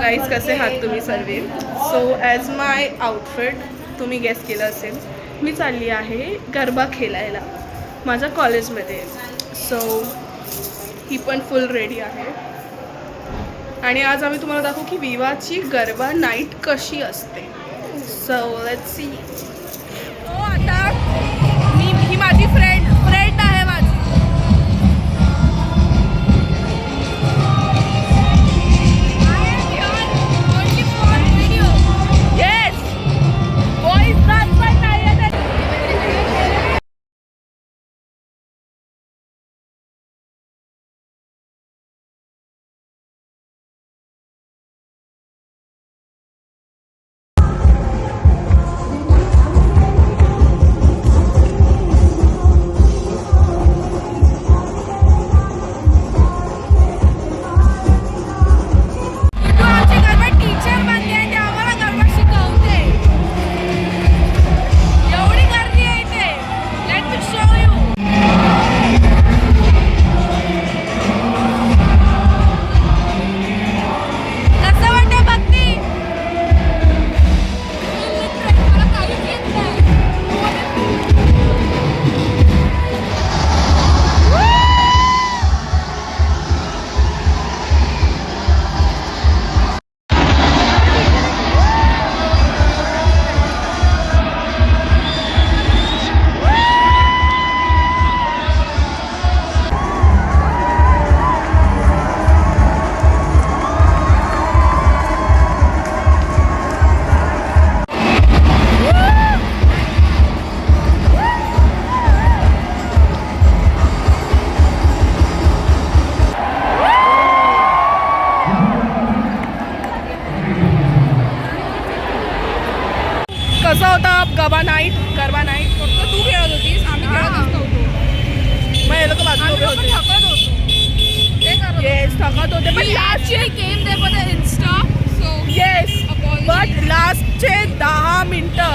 Guys, कसे आहात तुम्ही सर्व? सो ॲज माय आउटफिट तुम्ही गेस केलं असेल, मी चालली आहे गरबा खेळायला माझ्या कॉलेजमध्ये. सो ही पण फुल रेडी आहे आणि आज आम्ही तुम्हाला दाखवू की विवाची गरबा नाईट कशी असते. So let's see. सो आता ही माझी फ्रेंड आहे माझी. कसा होता गरबा नाईट? फक्त तू खेळत होतीस, आम्ही खेळत नव्हतो. मग हे लोक बाजूला उभे होते. थकत होतो. ते करत येस, थकत होते पण actually came there for the Insta, so yes, but लास्टचे 10 मिनिटं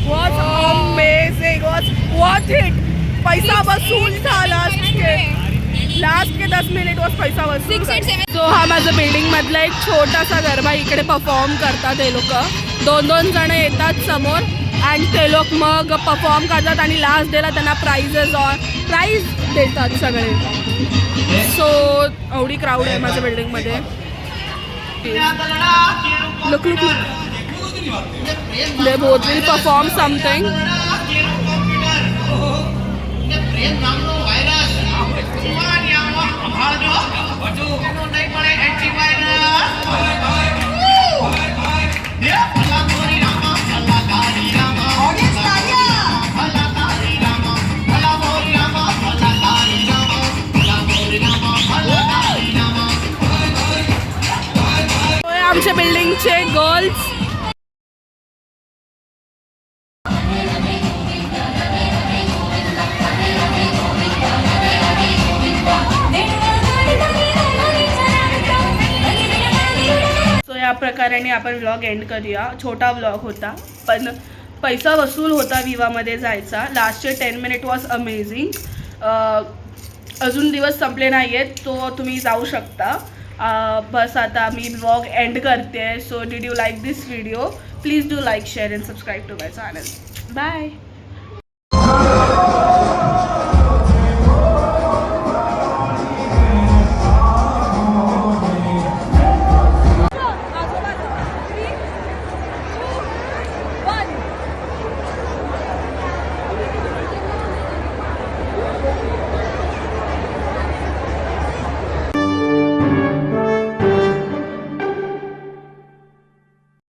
वॉज अमेझिंग, वॉज इट. पैसा वसूल था लास्ट के 10 मिनिट वॉज पैसा वसूल. 6 and 7. सो हा माझं बिल्डिंग मधला एक छोटासा गरबा इकडे परफॉर्म करतात. हे लोक 2-2 जण येतात समोर आणि ते लोक मग परफॉर्म करतात आणि लास्ट डेला त्यांना प्राईज देतात सगळे. सो एवढी क्राऊड आहे माझ्या बिल्डिंगमध्ये. Look they both will perform something. आमच्या बिल्डिंगचे गर्ल्स सो या प्रकाराने आपण व्लॉग एंड करूया. छोटा व्लॉग होता पण पैसा वसूल होता विवामध्ये जायचा. लास्टचे 10 मिनिट वॉज अमेझिंग. अजून दिवस संपले नाही आहेत, तो तुम्ही जाऊ शकता. बस आता मी व्लॉग एंड करते. So did you like this video? Please do like, share and subscribe to my channel. Bye.